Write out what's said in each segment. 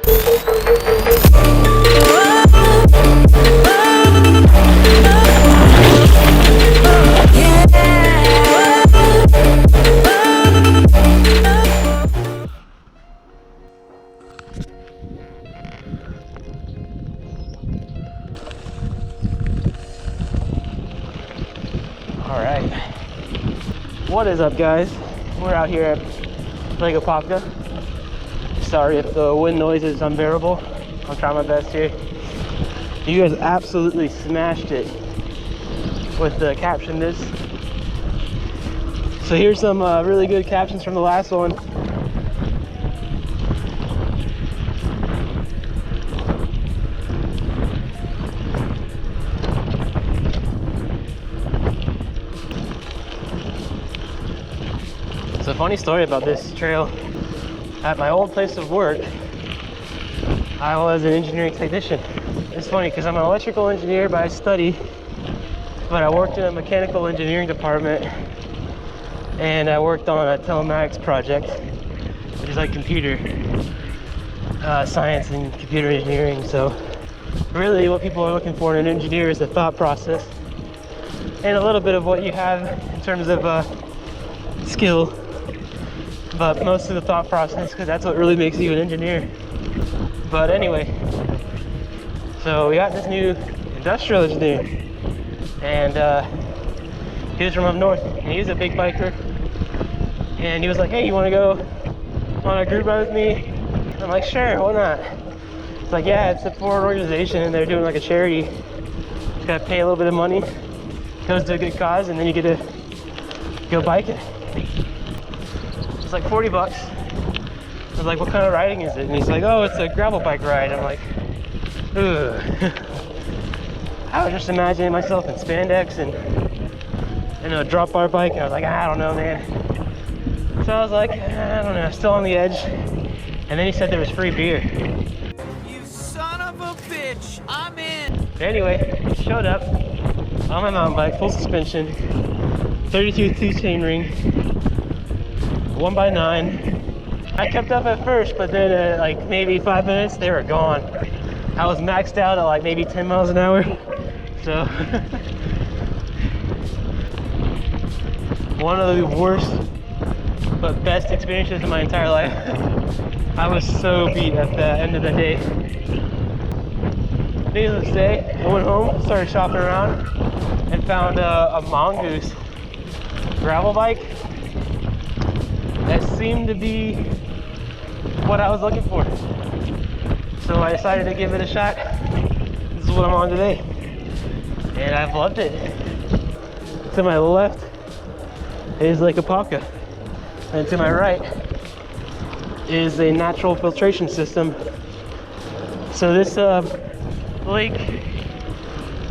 Alright, what is up guys? We're out here at Lake Apopka. Sorry if the wind noise is unbearable. I'll try my best here. You guys absolutely smashed it with the caption this. So here's some really good captions from the last one. It's a funny story about this trail. At my old place of work, I was an engineering technician. It's funny because I'm an electrical engineer by study, but I worked in a mechanical engineering department, and I worked on a telematics project, which is like computer science and computer engineering. So really what people are looking for in an engineer is the thought process and a little bit of what you have in terms of skill, but most of the thought process, because that's what really makes you an engineer. But anyway, so we got this new industrial engineer, and he was from up north, and he was a big biker, and he was like, hey, you want to go on a group ride with me? I'm like, sure, why not? It's like, yeah, it's for an organization, and they're doing like a charity. You gotta pay a little bit of money, goes to a good cause, and then you get to go biking. It's like 40 bucks. I was like, what kind of riding is it? And he's like, oh, it's a gravel bike ride. I'm like, ugh. I was just imagining myself in spandex and a drop bar bike, and I was like, I don't know, man. So I was like, I don't know, still on the edge. And then he said there was free beer. You son of a bitch, I'm in. Anyway, showed up on my mountain bike, full suspension, 32 chain ring, 1x9. I kept up at first, but then at like maybe 5 minutes, they were gone. I was maxed out at like maybe 10 miles an hour. So one of the worst but best experiences of my entire life. I was so beat at the end of the day. Needless to say, I went home, started shopping around, and found a mongoose gravel bike that seemed to be what I was looking for. So I decided to give it a shot. This is what I'm on today, and I've loved it. To my left is Lake Apopka, and to my right is a natural filtration system. So this lake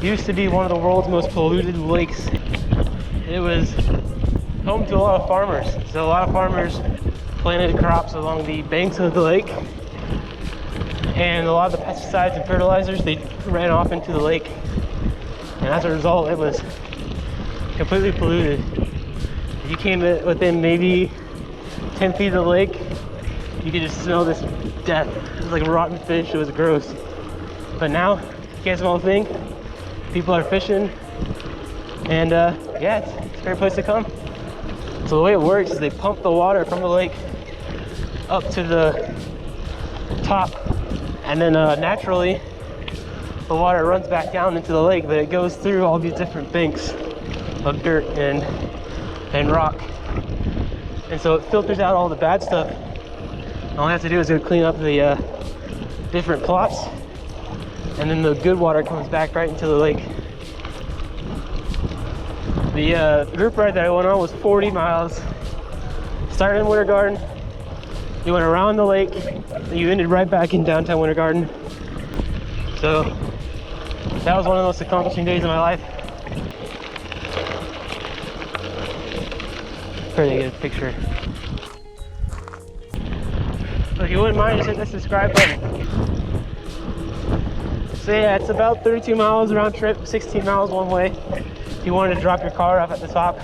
used to be one of the world's most polluted lakes. It was home to a lot of farmers. So a lot of farmers planted crops along the banks of the lake, and a lot of the pesticides and fertilizers, they ran off into the lake, and as a result it was completely polluted. If you came within maybe 10 feet of the lake, you could just smell this death. It was like rotten fish. It was gross. But now you can't smell a thing. People are fishing, and yeah, it's a great place to come. So the way it works is they pump the water from the lake up to the top, and then naturally the water runs back down into the lake, but it goes through all these different banks of dirt and rock, and so it filters out all the bad stuff. All I have to do is go clean up the different plots, and then the good water comes back right into the lake. The group ride that I went on was 40 miles. Started in Winter Garden, you went around the lake, and you ended right back in downtown Winter Garden. So that was one of the most accomplishing days of my life. Pretty good picture. So if you wouldn't mind, just hit the subscribe button. So yeah, it's about 32 miles round trip, 16 miles one way. If you wanted to drop your car off at the top,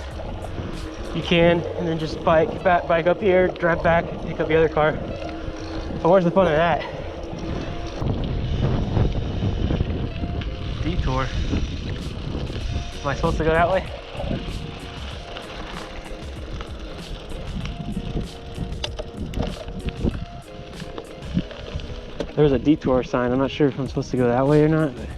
you can, and then just bike up here, drive back, pick up the other car. But where's the fun of that? detour. Am I supposed to go that way? There's a detour sign. I'm not sure if I'm supposed to go that way or not. But...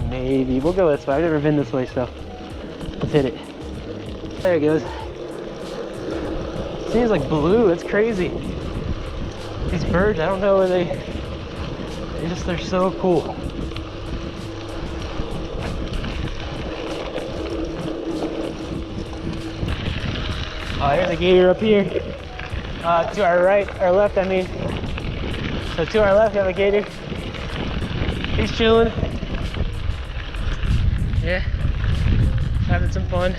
maybe. We'll go this way. I've never been this way, so let's hit it. There it goes. Seems like blue. That's crazy. These birds, I don't know where they're so cool. Oh, here's a gator up here. To our right, our left, I mean. So to our left, we have a gator. He's chilling. Yeah, having some fun.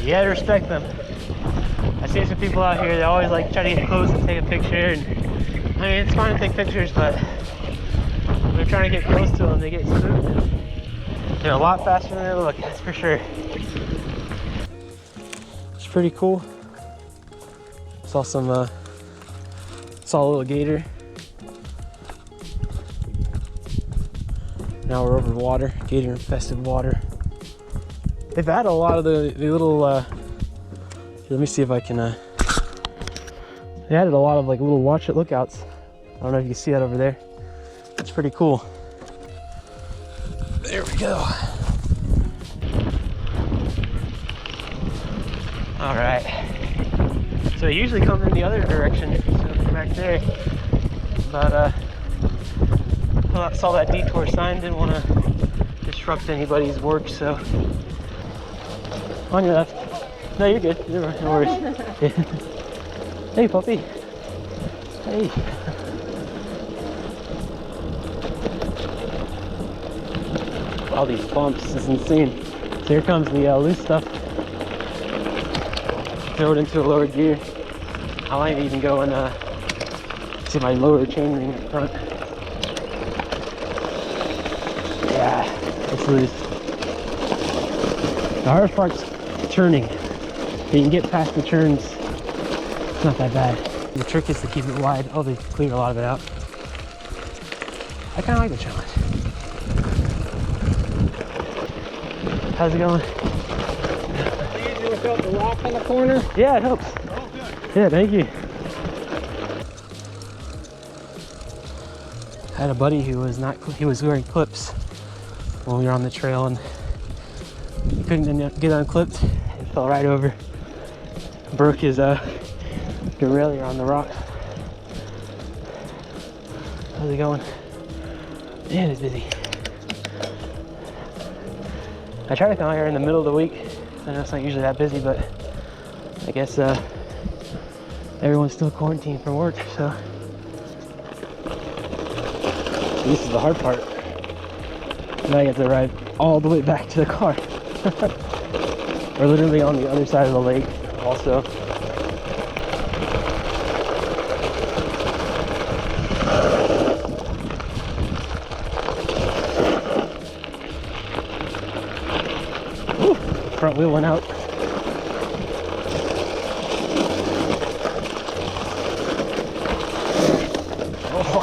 You gotta respect them. I see some people out here that always like try to get close and take a picture. And I mean, it's fine to take pictures, but when they're trying to get close to them, they get spooked. They're a lot faster than they look, that's for sure. It's pretty cool. Saw a little gator. Now we're over water, gator infested water. They've had a lot of the little, let me see if I can, they added a lot of like little watch it lookouts. I don't know if you can see that over there. It's pretty cool. There we go. All right. So it usually comes in the other direction, so back there. But I saw that detour sign, didn't want to disrupt anybody's work, so. On your left. No, you're good. No worries. Hey, puppy. Hey. All these bumps, this is insane. So here comes the loose stuff. Throw it into a lower gear. I might even go and see my lower chain ring in front. Yeah, it's loose. The hardest part's turning. If you can get past the turns, it's not that bad. The trick is to keep it wide. Oh, they clear a lot of it out. I kind of like the challenge. How's it going? You look up the rock in the corner? Yeah, it helps. Oh, good. Yeah, thank you. I had a buddy who was wearing clips when we were on the trail, and he couldn't get unclipped. It fell right over. Broke his derailleur on the rock. How's it going? Man, it's busy. I try to come out here in the middle of the week. I know it's not usually that busy, but I guess everyone's still quarantined from work, so. This is the hard part. Now I get to ride all the way back to the car. We're literally on the other side of the lake also. Whew, front wheel went out. Oh.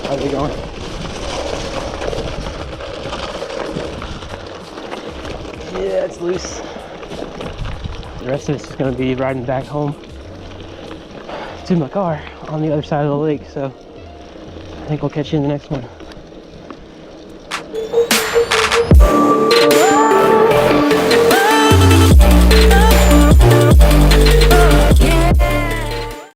How's it going? Yeah, it's loose. The rest of it's just gonna be riding back home to my car on the other side of the lake, so I think we'll catch you in the next one.